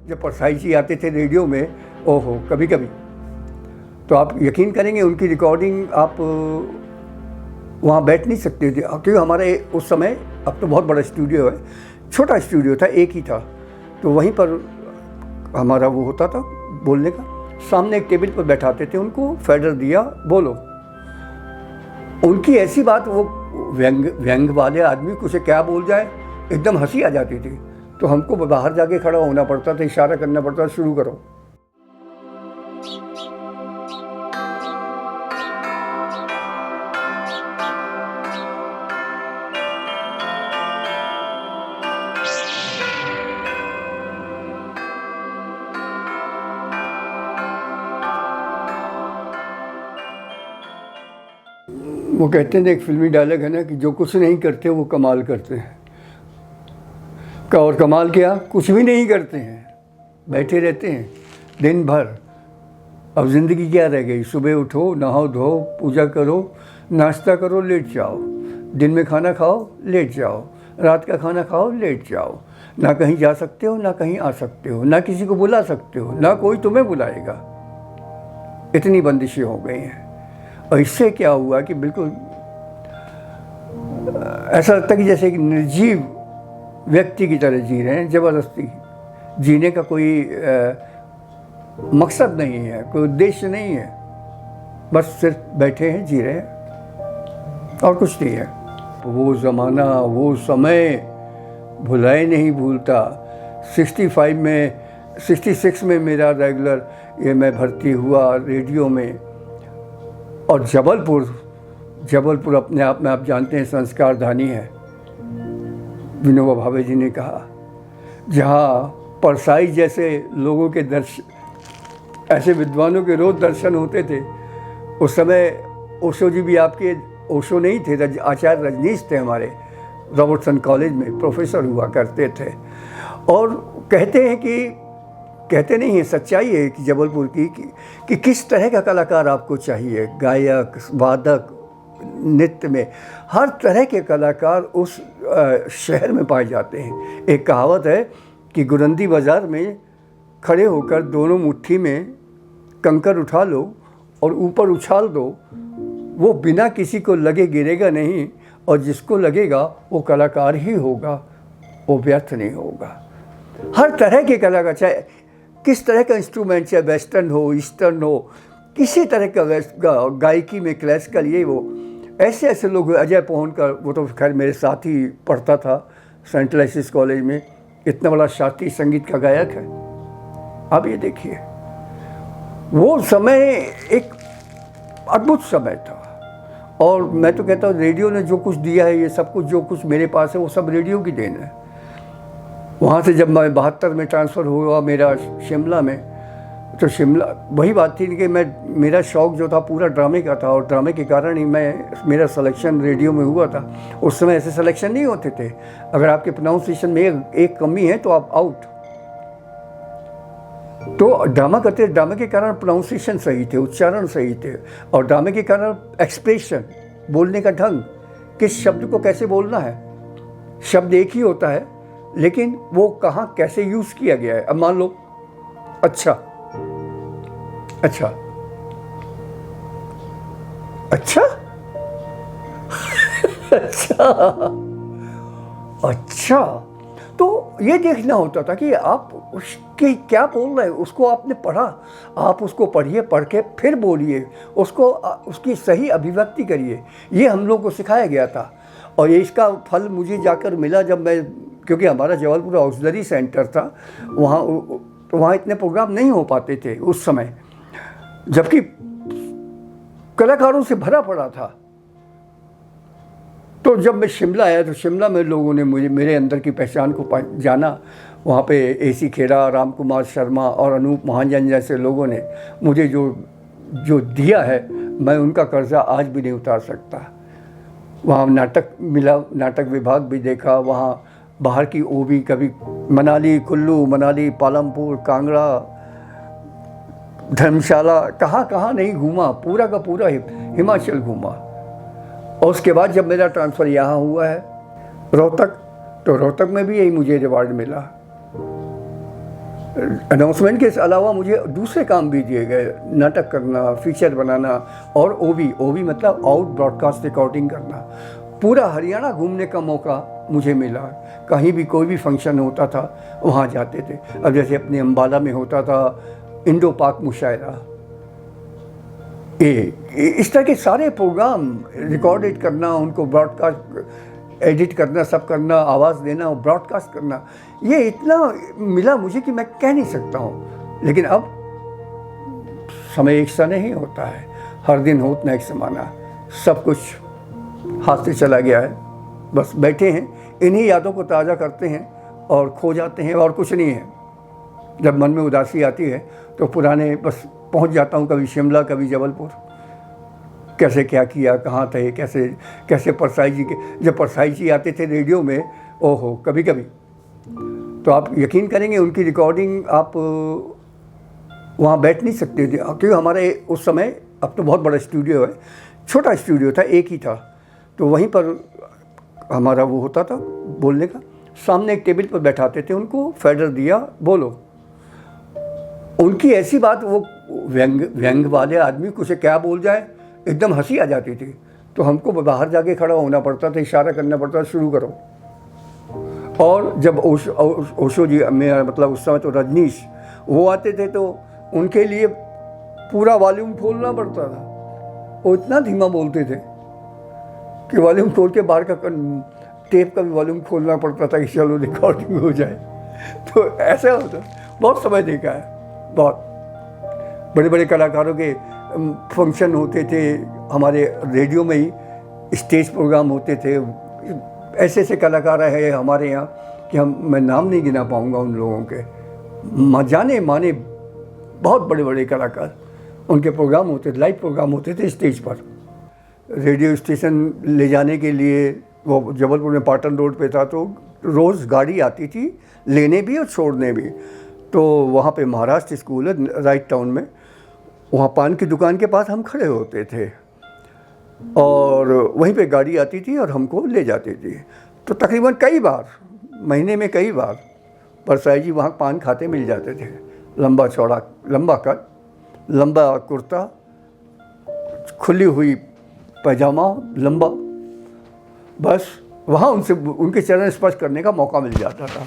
जब परसाई जी आते थे रेडियो में, ओहो कभी कभी, तो आप यकीन करेंगे उनकी रिकॉर्डिंग आप वहाँ बैठ नहीं सकते थे, क्योंकि हमारे उस समय, अब तो बहुत बड़ा स्टूडियो है, छोटा स्टूडियो था, एक ही था, तो वहीं पर हमारा वो होता था बोलने का। सामने एक टेबल पर बैठाते थे उनको, फेडर दिया, बोलो। उनकी ऐसी बात, वो व्यंग वाले आदमी को उसे क्या बोल जाए, एकदम हंसी आ जाती थी। तो हमको बाहर जाके खड़ा होना पड़ता था, इशारा करना पड़ता था, शुरू करो। वो कहते हैं, एक फिल्मी डायलॉग है ना कि जो कुछ नहीं करते वो कमाल करते हैं। और कमाल क्या, कुछ भी नहीं करते हैं, बैठे रहते हैं दिन भर। अब ज़िंदगी क्या रह गई, सुबह उठो, नहाओ धो, पूजा करो, नाश्ता करो, लेट जाओ, दिन में खाना खाओ, लेट जाओ, रात का खाना खाओ, लेट जाओ। ना कहीं जा सकते हो, ना कहीं आ सकते हो, ना किसी को बुला सकते हो, ना कोई तुम्हें बुलाएगा। इतनी बंदिशें हो गई हैं। और इससे क्या हुआ कि बिल्कुल ऐसा लगता है कि जैसे एक निर्जीव व्यक्ति की तरह जी रहे हैं, ज़बरदस्ती। जीने का कोई मकसद नहीं है, कोई उद्देश्य नहीं है, बस सिर्फ बैठे हैं, जी रहे हैं और कुछ नहीं है। वो ज़माना, वो समय भुलाए नहीं भूलता। 66 में मेरा रेगुलर ये मैं भर्ती हुआ रेडियो में। और जबलपुर अपने आप में आप जानते हैं संस्कार धानी है, विनोबा भावे जी ने कहा, जहाँ परसाई जैसे लोगों के ऐसे विद्वानों के रोज दर्शन होते थे। उस समय ओशो जी भी आपके, ओशो नहीं थे, आचार्य रजनीश थे हमारे, रॉबर्टसन कॉलेज में प्रोफेसर हुआ करते थे। और कहते नहीं है, सच्चाई है कि जबलपुर की कि किस तरह का कलाकार आपको चाहिए। गायक, वादक, नृत्य में हर तरह के कलाकार उस शहर में पाए जाते हैं। एक कहावत है कि गुरंदी बाज़ार में खड़े होकर दोनों मुट्ठी में कंकर उठा लो और ऊपर उछाल दो, वो बिना किसी को लगे गिरेगा नहीं, और जिसको लगेगा वो कलाकार ही होगा, वो व्यर्थ नहीं होगा। हर तरह के कलाकार, चाहे किस तरह का इंस्ट्रूमेंट, चाहे वेस्टर्न हो, ईस्टर्न हो, किसी तरह का गायकी में, क्लासिकल, ये वो, ऐसे लोग। अजय पोहनकर, वो तो खैर मेरे साथ ही पढ़ता था सेंट लाइसिस कॉलेज में, इतना बड़ा शास्त्रीय संगीत का गायक है। अब ये देखिए, वो समय एक अद्भुत समय था। और मैं तो कहता हूँ रेडियो ने जो कुछ दिया है, ये सब कुछ जो कुछ मेरे पास है, वो सब रेडियो की देन है। वहाँ से जब मैं 72 में ट्रांसफ़र हुआ मेरा शिमला में, तो शिमला वही बात थी कि मेरा शौक़ जो था पूरा ड्रामे का था, और ड्रामे के कारण ही मेरा सिलेक्शन रेडियो में हुआ था। उस समय ऐसे सिलेक्शन नहीं होते थे, अगर आपके प्रोनाउंसिएशन में एक कमी है तो आप आउट। तो ड्रामा करते, ड्रामे के कारण प्रोनाउंसिएशन सही थे, उच्चारण सही थे, और ड्रामे के कारण एक्सप्रेशन, बोलने का ढंग, किस शब्द को कैसे बोलना है। शब्द एक ही होता है, लेकिन वो कहाँ कैसे यूज़ किया गया है। अब मान लो अच्छा, अच्छा, अच्छा, अच्छा, तो ये देखना होता था कि आप उसके क्या बोल रहे हैं, उसको आपने पढ़ा, आप उसको पढ़िए, पढ़ के फिर बोलिए, उसकी सही अभिव्यक्ति करिए। ये हम लोग को सिखाया गया था। और ये इसका फल मुझे जाकर मिला जब मैं, क्योंकि हमारा जबलपुर ऑक्सिलरी सेंटर था, वहाँ इतने प्रोग्राम नहीं हो पाते थे उस समय, जबकि कलाकारों से भरा पड़ा था। तो जब मैं शिमला आया तो शिमला में लोगों ने मेरे अंदर की पहचान को जाना। वहाँ पे AC खेड़ा, राम कुमार शर्मा और अनूप महाजन जैसे लोगों ने मुझे जो दिया है, मैं उनका कर्जा आज भी नहीं उतार सकता। वहाँ नाटक मिला, नाटक विभाग भी देखा, वहाँ बाहर की OB, कभी मनाली, कुल्लू मनाली, पालमपुर, कांगड़ा, धर्मशाला, कहाँ नहीं घूमा, पूरा का पूरा हिमाचल घूमा। और उसके बाद जब मेरा ट्रांसफ़र यहाँ हुआ है रोहतक, तो रोहतक में भी यही मुझे रिवार्ड मिला। अनाउंसमेंट के अलावा मुझे दूसरे काम भी दिए गए, नाटक करना, फीचर बनाना, और ओवी मतलब आउट ब्रॉडकास्ट रिकॉर्डिंग करना। पूरा हरियाणा घूमने का मौका मुझे मिला। कहीं भी कोई भी फंक्शन होता था वहाँ जाते थे। अब जैसे अपने अम्बाला में होता था इंडो पाक मुशायरा, इस तरह के सारे प्रोग्राम रिकॉर्डेड करना, उनको ब्रॉडकास्ट एडिट करना, सब करना, आवाज़ देना और ब्रॉडकास्ट करना, ये इतना मिला मुझे कि मैं कह नहीं सकता हूँ। लेकिन अब समय एक सा नहीं होता है, हर दिन हो उतना एक समाना, सब कुछ हाथ से चला गया है। बस बैठे हैं, इन्हीं यादों को ताज़ा करते हैं और खो जाते हैं, और कुछ नहीं है। जब मन में उदासी आती है तो पुराने बस पहुंच जाता हूं, कभी शिमला, कभी जबलपुर, कैसे क्या किया, कहाँ थे, कैसे कैसे परसाई जी के, जब परसाई जी आते थे रेडियो में, ओहो, कभी कभी तो आप यकीन करेंगे उनकी रिकॉर्डिंग आप वहाँ बैठ नहीं सकते थे, क्योंकि हमारे उस समय, अब तो बहुत बड़ा स्टूडियो है, छोटा स्टूडियो था, एक ही था, तो वहीं पर हमारा वो होता था बोलने का। सामने एक टेबल पर बैठाते थे उनको, फेडर दिया, बोलो। उनकी ऐसी बात, वो व्यंग वाले आदमी कुछ क्या बोल जाए, एकदम हंसी आ जाती थी, तो हमको बाहर जाके खड़ा होना पड़ता था, इशारा करना पड़ता था, शुरू करो। और जब ओशो जी, मेरा मतलब उस समय तो रजनीश, वो आते थे तो उनके लिए पूरा वॉल्यूम खोलना पड़ता था। वो इतना धीमा बोलते थे कि वॉल्यूम खोल के बाहर का टेप का भी वॉल्यूम खोलना पड़ता था कि चलो रिकॉर्डिंग हो जाए। तो ऐसा होता, बहुत समय देखा है। बहुत बड़े बड़े कलाकारों के फंक्शन होते थे, हमारे रेडियो में ही स्टेज प्रोग्राम होते थे। ऐसे ऐसे कलाकार हैं हमारे यहाँ कि मैं नाम नहीं गिना पाऊँगा उन लोगों के, जाने माने बहुत बड़े बड़े कलाकार, उनके प्रोग्राम होते थे, लाइव प्रोग्राम होते थे स्टेज पर। रेडियो स्टेशन ले जाने के लिए, वो जबलपुर में पाटन रोड पे था, तो रोज़ गाड़ी आती थी लेने भी और छोड़ने भी। तो वहाँ पे महाराष्ट्र स्कूल है राइट टाउन में, वहाँ पान की दुकान के पास हम खड़े होते थे और वहीं पे गाड़ी आती थी और हमको ले जाती थी। तो तकरीबन कई बार, महीने में कई बार परसाई जी वहाँ पान खाते मिल जाते थे। लंबा चौड़ा, लंबा कट, लंबा कुर्ता, खुली हुई पैजामा लंबा, बस वहाँ उनसे उनके चरण स्पर्श करने का मौका मिल जाता था।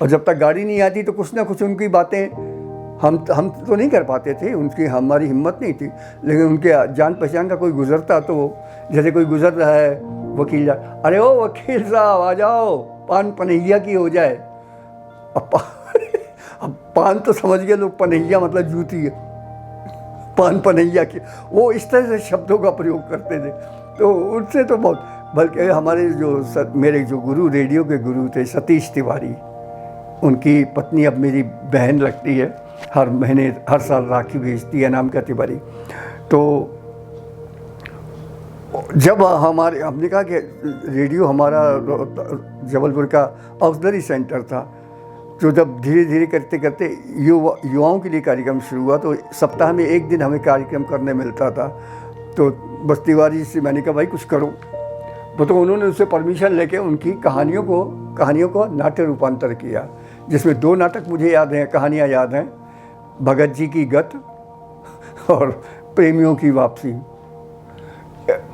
और जब तक गाड़ी नहीं आती तो कुछ ना कुछ उनकी बातें हम तो नहीं कर पाते थे, उनकी हमारी हिम्मत नहीं थी, लेकिन उनके जान पहचान का कोई गुजरता तो, जैसे कोई गुजर रहा है वकील, अरे ओ वकील साहब आ जाओ, पान पनैया की हो जाए। अब पान तो समझ गए लोग, पनैया मतलब जूती है, पान पनैया की, वो इस तरह से शब्दों का प्रयोग करते थे। तो उनसे तो बहुत, बल्कि हमारे मेरे जो गुरु, रेडियो के गुरु थे सतीश तिवारी, उनकी पत्नी अब मेरी बहन लगती है, हर महीने हर साल राखी भेजती है, नाम का तिवारी। तो जब हमने कहा कि रेडियो हमारा जबलपुर का ऑक्सिलरी सेंटर था, तो जब धीरे धीरे करते करते युवाओं के लिए कार्यक्रम शुरू हुआ, तो सप्ताह में एक दिन हमें कार्यक्रम करने मिलता था। तो बस तिवारी से मैंने कहा भाई कुछ करो, तो उन्होंने उससे परमिशन लेके उनकी कहानियों को नाट्य रूपांतर किया, जिसमें 2 नाटक मुझे याद हैं, कहानियाँ याद हैं, भगत जी की गत और प्रेमियों की वापसी।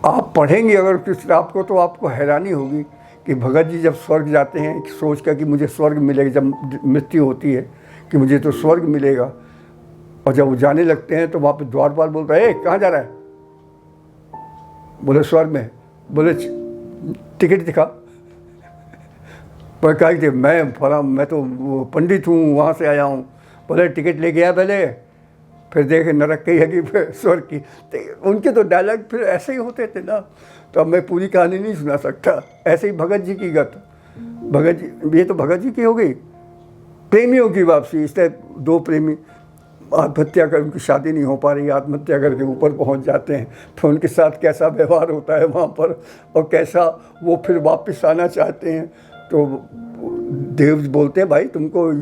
आप पढ़ेंगे अगर किस किताब को तो आपको हैरानी होगी कि भगत जी जब स्वर्ग जाते हैं, सोच कर कि मुझे स्वर्ग मिलेगा, जब मृत्यु होती है कि मुझे तो स्वर्ग मिलेगा, और जब वो जाने लगते हैं तो वहाँ पे द्वारपाल बोलता है, कहाँ जा रहा है? बोले स्वर्ग में। बोले टिकट दिखा। पर कहा कि मैं तो पंडित हूँ, वहाँ से आया हूँ। बोले टिकट ले गया पहले, फिर देखे नरक की है कि फिर स्वर्ग की। तो उनके तो डायलॉग फिर ऐसे ही होते थे ना, तो अब मैं पूरी कहानी नहीं सुना सकता। ऐसे ही भगत जी की गत, भगत जी, ये तो भगत जी की हो गई। प्रेमियों की वापसी, इसलिए 2 प्रेमी आत्महत्या कर, उनकी शादी नहीं हो पा रही, आत्महत्या करके ऊपर पहुंच जाते हैं, फिर उनके साथ कैसा व्यवहार होता है वहाँ पर, और कैसा वो फिर वापस आना चाहते हैं। तो देव बोलते हैं भाई तुमको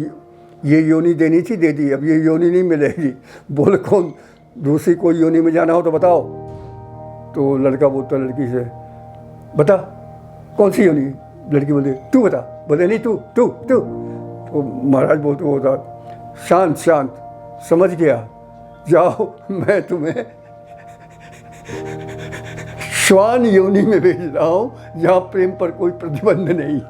ये योनि देनी थी, दे दी, अब ये योनि नहीं मिलेगी। बोले कौन, दूसरी कोई योनि में जाना हो तो बताओ। तो लड़का बोलता लड़की से, बता कौन सी योनि? लड़की बोलती तू बता। बोले नहीं तू। तो महाराज बोलते होता शांत शांत, समझ गया, जाओ, मैं तुम्हें श्वान योनि में भेज रहा हूँ जहाँ प्रेम पर कोई प्रतिबंध नहीं।